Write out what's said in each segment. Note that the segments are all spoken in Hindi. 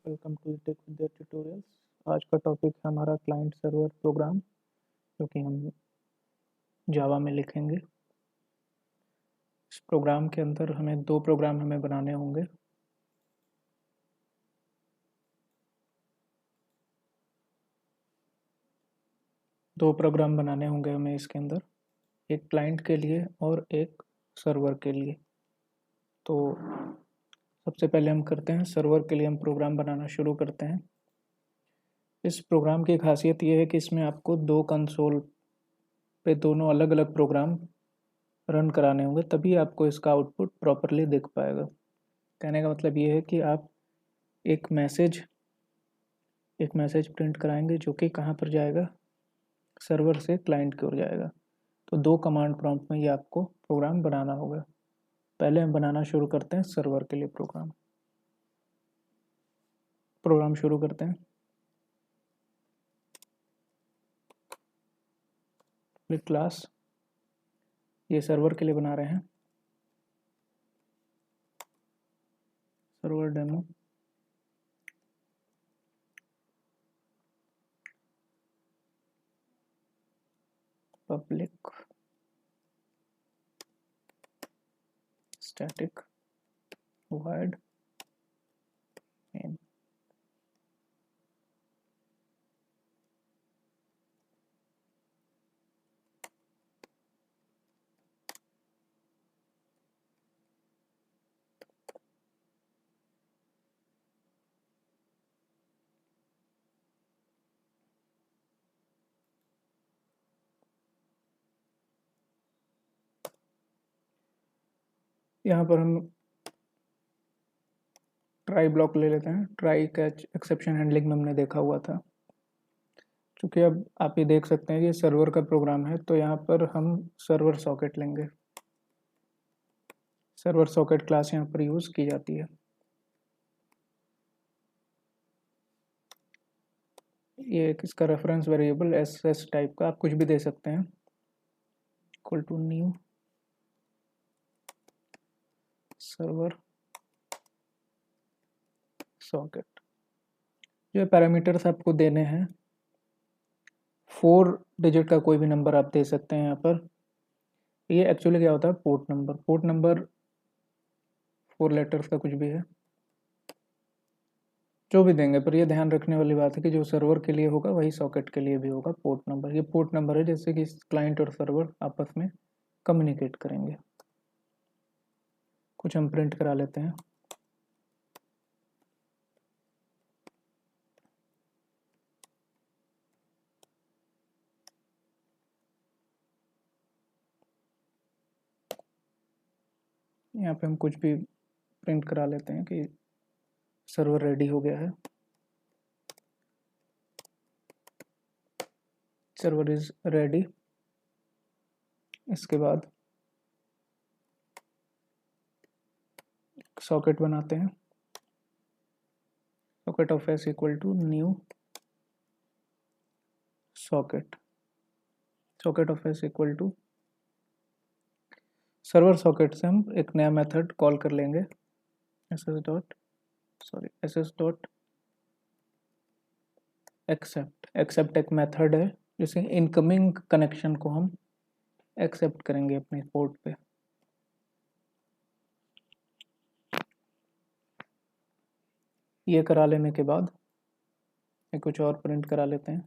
Welcome to tech Vidya tutorials. आज का टॉपिक है हमारा क्लाइंट सर्वर प्रोग्राम, जो कि हम जावा में लिखेंगे। इस प्रोग्राम के अंदर हमें दो प्रोग्राम बनाने होंगे। दो प्रोग्राम बनाने होंगे हमें इसके अंदर, एक क्लाइंट के लिए और एक सर्वर के लिए। तो सबसे पहले हम करते हैं सर्वर के लिए, हम प्रोग्राम बनाना शुरू करते हैं। इस प्रोग्राम की खासियत ये है कि इसमें आपको दो कंसोल पे दोनों अलग अलग प्रोग्राम रन कराने होंगे, तभी आपको इसका आउटपुट प्रॉपरली दिख पाएगा। कहने का मतलब ये है कि आप एक मैसेज प्रिंट कराएंगे जो कि कहाँ पर जाएगा, सर्वर से क्लाइंट की ओर जाएगा। तो दो कमांड प्रॉम्प्ट में ये आपको प्रोग्राम बनाना होगा। पहले हम बनाना शुरू करते हैं सर्वर के लिए प्रोग्राम शुरू करते हैं। क्लास ये सर्वर के लिए बना रहे हैं, server demo. Public static void main। यहाँ पर हम ट्राई ब्लॉक ले लेते हैं। ट्राई कैच एक्सेप्शन हैंडलिंग में हमने देखा हुआ था। चूँकि अब आप ये देख सकते हैं कि ये सर्वर का प्रोग्राम है, तो यहाँ पर हम सर्वर सॉकेट लेंगे। सर्वर सॉकेट क्लास यहाँ पर यूज़ की जाती है। ये एक इसका रेफरेंस वेरिएबल एस टाइप का आप कुछ भी दे सकते हैं, equal to new server socket. जो पैरामीटर्स आपको देने हैं, 4 डिजिट का कोई भी नंबर आप दे सकते हैं यहाँ पर। ये एक्चुअली क्या होता है, पोर्ट नंबर 4 लेटर्स का कुछ भी है, जो भी देंगे। पर ये ध्यान रखने वाली बात है कि जो सर्वर के लिए होगा वही सॉकेट के लिए भी होगा पोर्ट नंबर। ये पोर्ट नंबर है जैसे कि क्लाइंट और सर्वर आपस में कम्युनिकेट करेंगे। कुछ हम प्रिंट करा लेते हैं। यहाँ पे हम कुछ भी प्रिंट करा लेते हैं कि सर्वर रेडी हो गया है, सर्वर इज रेडी। इसके बाद सॉकेट बनाते हैं, socket of S equal to new socket. Socket of S equal to server socket से हम एक नया मेथड कॉल कर लेंगे, एस एस डॉट एक्सेप्ट एक मेथड है जिसे इनकमिंग कनेक्शन को हम एक्सेप्ट करेंगे अपने पोर्ट पे। ये करा लेने के बाद कुछ और प्रिंट करा लेते हैं।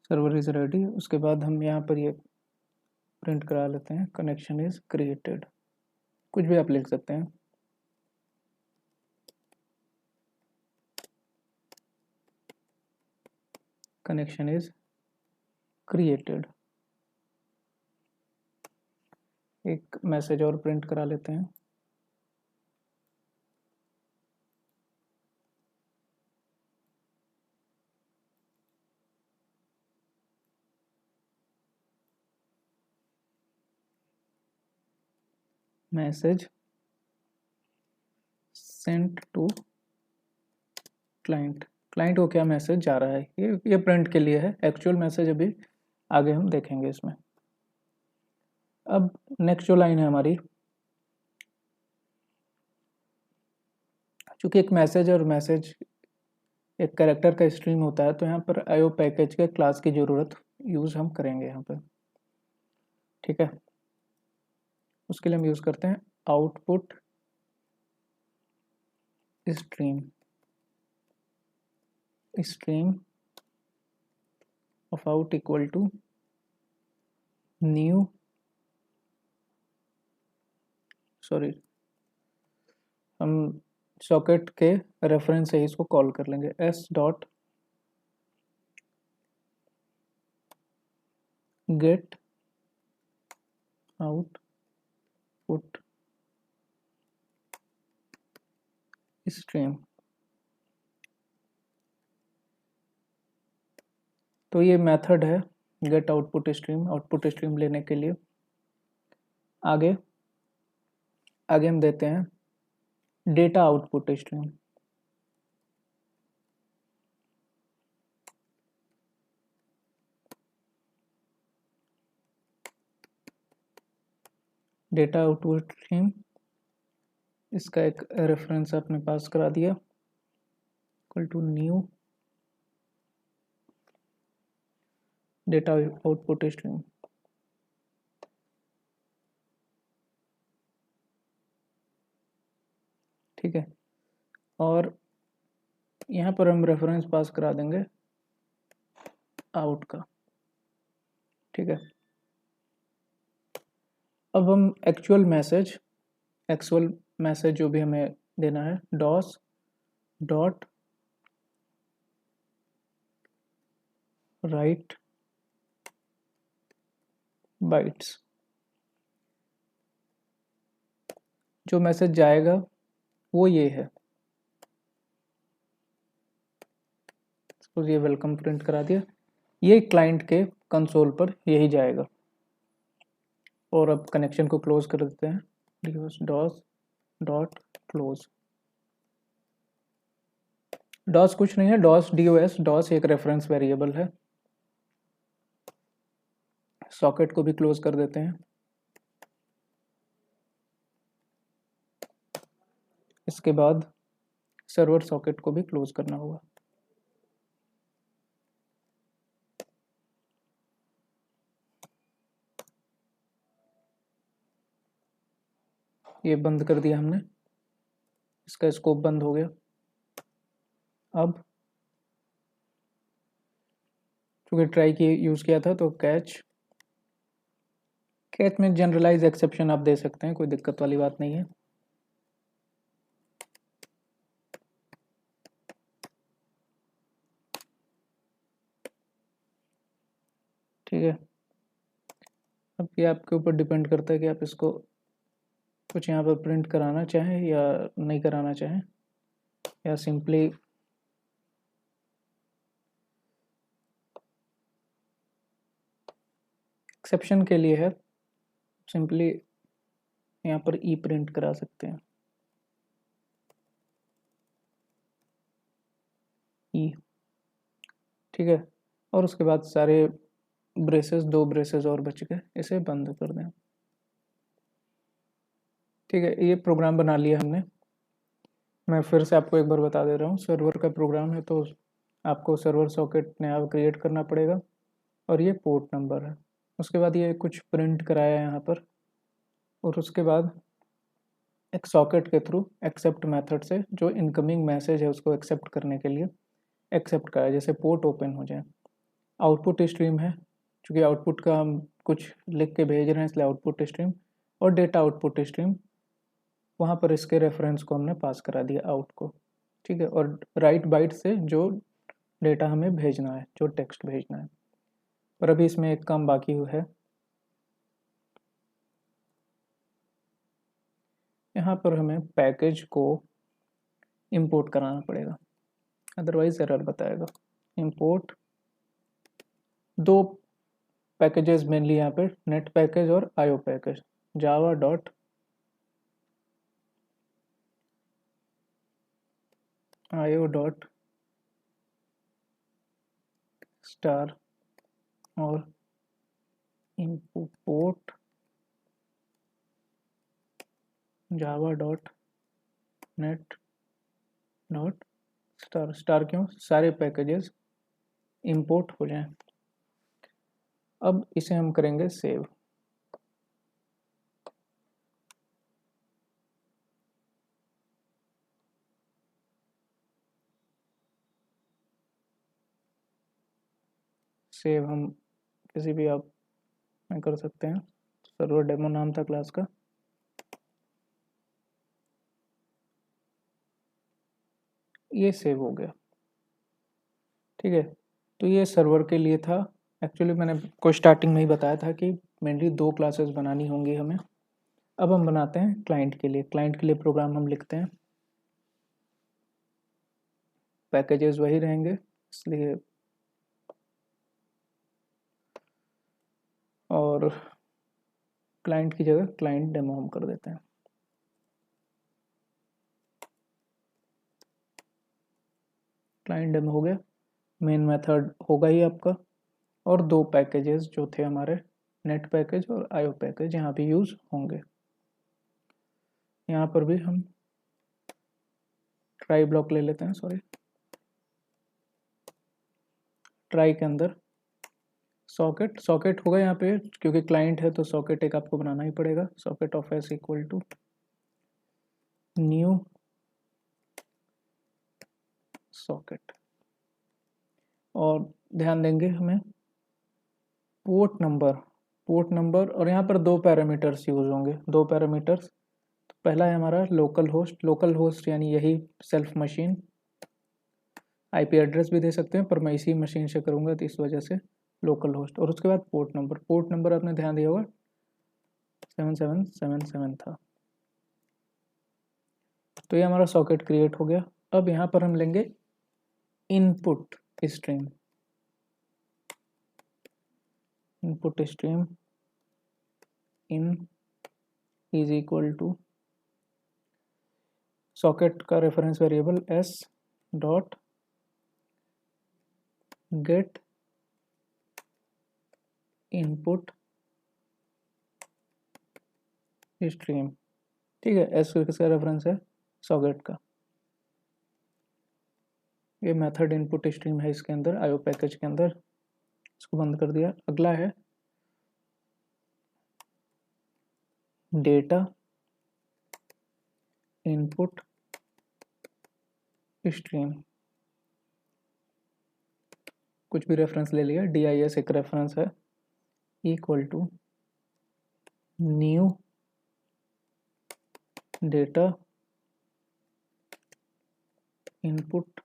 Server is ready. उसके बाद हम यहाँ पर ये प्रिंट करा लेते हैं, कनेक्शन इज क्रिएटेड। कुछ भी आप लिख सकते हैं। Connection is created. एक मैसेज और प्रिंट करा लेते हैं। मैसेज सेंट टू क्लाइंट को क्या मैसेज जा रहा है, ये प्रिंट के लिए है। एक्चुअल मैसेज अभी आगे हम देखेंगे इसमें। अब नेक्स्ट जो लाइन है हमारी, चूँकि एक मैसेज और मैसेज एक कैरेक्टर का स्ट्रीम होता है, तो यहाँ पर आईओ पैकेज के क्लास की ज़रूरत यूज़ हम करेंगे यहाँ पर, ठीक है। उसके लिए हम यूज़ करते हैं output stream of out equal to new, sorry हम सॉकेट के रेफरेंस से इसको कॉल कर लेंगे, S dot get output stream. तो ये मेथड है गेट आउटपुट स्ट्रीम लेने के लिए। आगे हम देते हैं data output stream. Data output stream, इसका एक रेफरेंस आपने पास करा दिया, equal to new data output stream. ठीक है, और यहाँ पर हम रेफरेंस पास करा देंगे आउट का, ठीक है। अब हम एक्चुअल मैसेज जो भी हमें देना है, डॉस डॉट राइट बाइट्स, जो मैसेज जाएगा वो ये है। सपोज ये वेलकम प्रिंट करा दिया, ये क्लाइंट के कंसोल पर यही जाएगा। और अब कनेक्शन को क्लोज कर देते हैं, डॉस डॉट क्लोज। डॉस कुछ नहीं है, डॉस एक रेफरेंस वेरिएबल है। सॉकेट को भी क्लोज कर देते हैं। इसके बाद सर्वर सॉकेट को भी क्लोज करना होगा। ये बंद कर दिया हमने, इसका स्कोप बंद हो गया। अब क्योंकि ट्राई की यूज़ किया था, तो कैच में जनरलाइज एक्सेप्शन आप दे सकते हैं, कोई दिक्कत वाली बात नहीं है। ठीक है, अब ये आपके ऊपर डिपेंड करता है कि आप इसको कुछ यहाँ पर प्रिंट कराना चाहें या नहीं कराना चाहें, या सिंपली एक्सेप्शन के लिए है, सिंपली यहाँ पर ई प्रिंट करा सकते हैं, ई। ठीक है, और उसके बाद सारे ब्रेसेस, 2 ब्रेसेस और बच गए, इसे बंद कर दें। ठीक है, ये प्रोग्राम बना लिया हमने। मैं फिर से आपको एक बार बता दे रहा हूँ, सर्वर का प्रोग्राम है तो आपको सर्वर सॉकेट नया क्रिएट करना पड़ेगा, और ये पोर्ट नंबर है। उसके बाद ये कुछ प्रिंट कराया यहाँ पर, और उसके बाद एक सॉकेट के थ्रू एक्सेप्ट मेथड से जो इनकमिंग मैसेज है उसको एक्सेप्ट करने के लिए एक्सेप्ट कराया, जैसे पोर्ट ओपन हो जाए। आउटपुट स्ट्रीम है, चूँकि आउटपुट का हम कुछ लिख के भेज रहे हैं इसलिए आउटपुट स्ट्रीम, और डेटा आउटपुट स्ट्रीम, वहाँ पर इसके रेफरेंस को हमने पास करा दिया आउट को। ठीक है, और राइट बाइट से जो डेटा हमें भेजना है, जो टेक्स्ट भेजना है। पर अभी इसमें एक काम बाकी है, यहाँ पर हमें पैकेज को इंपोर्ट कराना पड़ेगा, अदरवाइज एरर बताएगा। इंपोर्ट 2 पैकेजेस मेनली यहाँ पे, नेट पैकेज और IO package, Java dot IO dot star और import java.net स्टार क्यों, सारे पैकेजेस इंपोर्ट हो जाएं। अब इसे हम करेंगे सेव। सेव हम किसी भी आप में कर सकते हैं, सर्वर डेमो नाम था क्लास का। ये सेव हो गया, ठीक है। तो ये सर्वर के लिए था। एक्चुअली मैंने को स्टार्टिंग में ही बताया था कि मेनली 2 क्लासेस बनानी होंगी हमें। अब हम बनाते हैं क्लाइंट के लिए। क्लाइंट के लिए प्रोग्राम हम लिखते हैं, पैकेजेस वही रहेंगे इसलिए, और क्लाइंट की जगह क्लाइंट डेमो हम कर देते हैं। क्लाइंट डेमो हो गया। मेन मेथड होगा ही आपका, और 2 पैकेजेस जो थे हमारे, नेट पैकेज और आईओ पैकेज, यहाँ भी यूज़ होंगे। यहाँ पर भी हम ट्राई ब्लॉक ले लेते हैं, सॉरी, ट्राई के अंदर सॉकेट होगा यहाँ पे, क्योंकि क्लाइंट है तो सॉकेट एक आपको बनाना ही पड़ेगा। Socket of S equal to new socket, और ध्यान देंगे हमें पोर्ट नंबर, और यहाँ पर 2 पैरामीटर्स यूज होंगे। 2 पैरामीटर्स, तो पहला है हमारा लोकल होस्ट यानी यही सेल्फ मशीन। आईपी एड्रेस भी दे सकते हैं पर मैं इसी मशीन से करूँगा तो इस वजह से लोकल होस्ट। और उसके बाद पोर्ट नंबर आपने ध्यान दिया होगा 7777 था। तो ये हमारा सॉकेट क्रिएट हो गया। अब यहाँ पर हम लेंगे input stream in is equal to socket का reference variable S dot get input stream, ठीक है। एस किसका रेफरेंस है, सॉकेट का। ये मेथड इनपुट स्ट्रीम है इसके अंदर, आईओ पैकेज के अंदर। इसको बंद कर दिया। अगला है डेटा इनपुट स्ट्रीम, कुछ भी रेफरेंस ले लिया, DIS एक रेफरेंस है, equal to new data input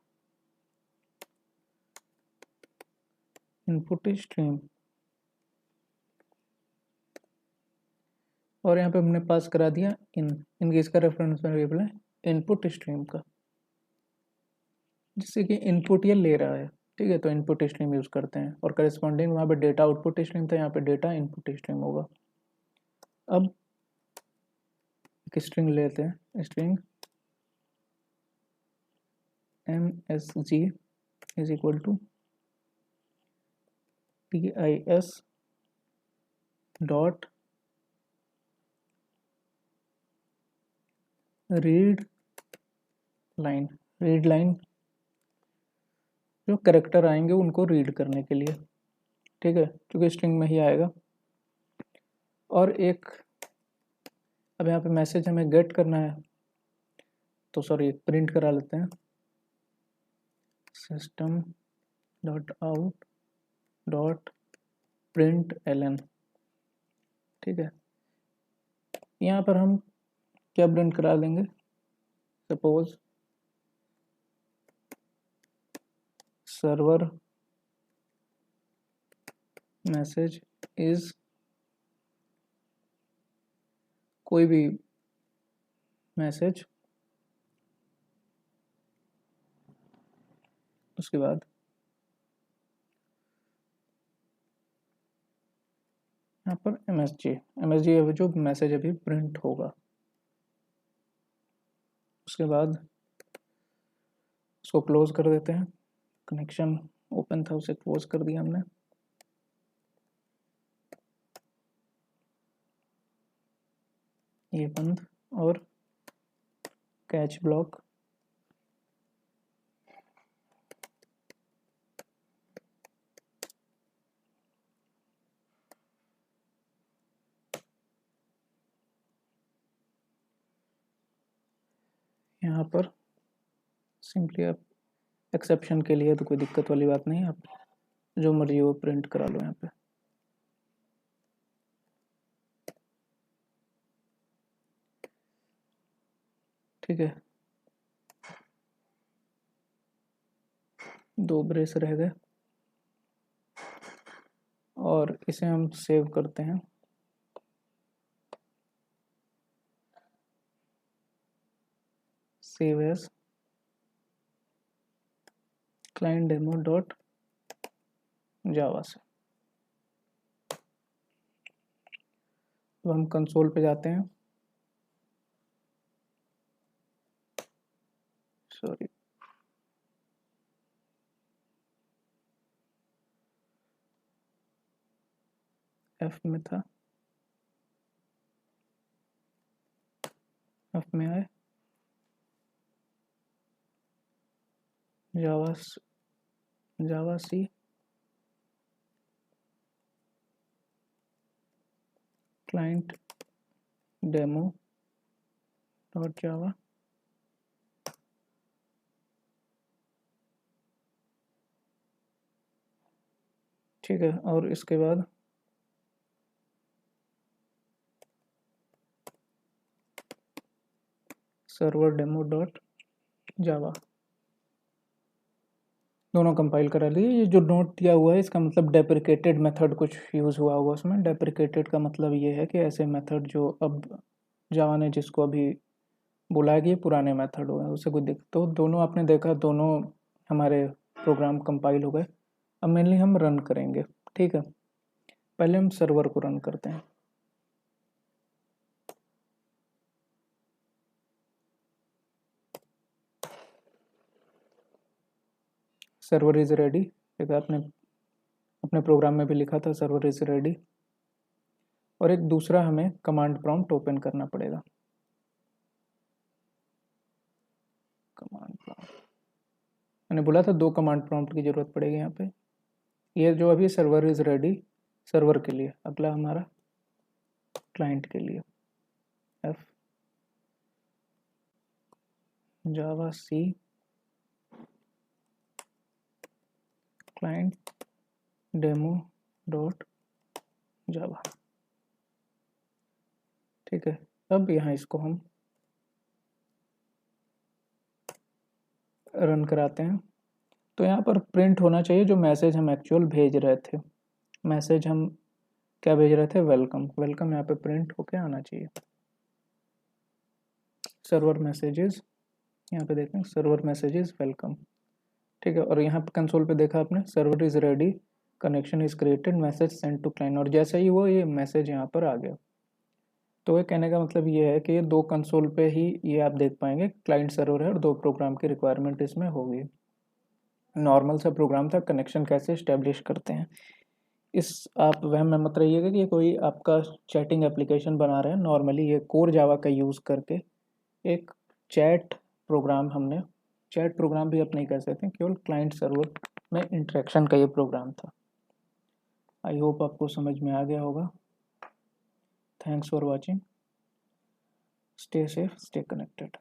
stream. और यहाँ पे हमने पास करा दिया इनके इसका रेफरेंस वेरिएबल है इनपुट स्ट्रीम का, जिससे कि इनपुट ये ले रहा है, ठीक है। तो इनपुट स्ट्रीम यूज़ करते हैं, और करस्पॉन्डिंग वहाँ पे डेटा आउटपुट स्ट्रीम था, यहाँ पे डेटा इनपुट स्ट्रीम होगा। अब एक स्ट्रिंग लेते हैं, string MSG is equal to TIS dot read line, जो कैरेक्टर आएंगे उनको रीड करने के लिए, ठीक है, क्योंकि स्ट्रिंग में ही आएगा। और एक अब यहाँ पे मैसेज हमें गेट करना है, तो सॉरी प्रिंट करा लेते हैं, system dot out dot print ln, ठीक है। यहाँ पर हम क्या प्रिंट करा देंगे, सपोज सर्वर मैसेज इज, कोई भी मैसेज, उसके बाद यहाँ पर MSG है जो मैसेज अभी प्रिंट होगा। उसके बाद इसको क्लोज कर देते हैं, कनेक्शन ओपन था उसे क्लोज कर दिया हमने। ये बंद और कैच ब्लॉक यहाँ पर सिंपली आप एक्सेप्शन के लिए तो कोई दिक्कत वाली बात नहीं है, आप जो मर्जी वो प्रिंट करा लो यहाँ पे। ठीक है, 2 ब्रेस रह गए और इसे हम सेव करते हैं। Save as client demo dot Java से। तो हम कंसोल पे जाते हैं, सॉरी एफ में था, एफ में आए, जावा सी क्लाइंट डेमो डॉट जावा। ठीक है, और इसके बाद सर्वर डेमो डॉट जावा, दोनों कंपाइल करा लिए। ये जो नोट दिया हुआ है इसका मतलब डेप्रिकेटेड मेथड कुछ यूज़ हुआ होगा उसमें। डेप्रिकेटेड का मतलब ये है कि ऐसे मेथड जो अब जावा ने जिसको अभी बुलाया कि ये पुराने मेथड हो गए, उससे कोई दिक्कत। तो दोनों आपने देखा, दोनों हमारे प्रोग्राम कंपाइल हो गए। अब मेनली हम रन करेंगे। ठीक है, पहले हम सर्वर को रन करते हैं। सर्वर इज़ रेडी, देखा आपने अपने प्रोग्राम में भी लिखा था सर्वर इज़ रेडी। और एक दूसरा हमें कमांड प्रॉम्प्ट ओपन करना पड़ेगा। कमांड प्रॉम्प्ट मैंने बोला था 2 कमांड प्रॉम्प्ट की ज़रूरत पड़ेगी यहाँ पे। ये जो अभी सर्वर इज़ रेडी सर्वर के लिए, अगला हमारा क्लाइंट के लिए एफ जावा सी क्लाइंट डेमो डॉट जावा। ठीक है, अब यहाँ इसको हम रन कराते हैं। तो यहाँ पर प्रिंट होना चाहिए जो मैसेज हम एक्चुअल भेज रहे थे। मैसेज हम क्या भेज रहे थे? वेलकम। वेलकम यहाँ पे प्रिंट होके आना चाहिए। सर्वर मैसेजेस, यहाँ पे देखें सर्वर मैसेजेस वेलकम। ठीक है, और यहाँ पे कंसोल पे देखा आपने server is ready, connection is created, message send to client, और जैसे ही वो ये मैसेज यहाँ पर आ गया। तो ये कहने का मतलब ये है कि ये 2 कंसोल पे ही ये आप देख पाएंगे क्लाइंट सर्वर है और 2 प्रोग्राम की रिक्वायरमेंट इसमें होगी। नॉर्मल सा प्रोग्राम था, कनेक्शन कैसे इस्टेब्लिश करते हैं। इस आप वहम में मत रहिएगा कि ये कोई आपका चैटिंग एप्लीकेशन बना रहे हैं। नॉर्मली ये कोर जावा का यूज़ करके एक चैट प्रोग्राम, हमने चैट प्रोग्राम भी आप नहीं कह सकते, केवल क्लाइंट सर्वर में इंटरेक्शन का ये प्रोग्राम था। आई होप आपको समझ में आ गया होगा। Thanks for watching, stay safe, stay connected.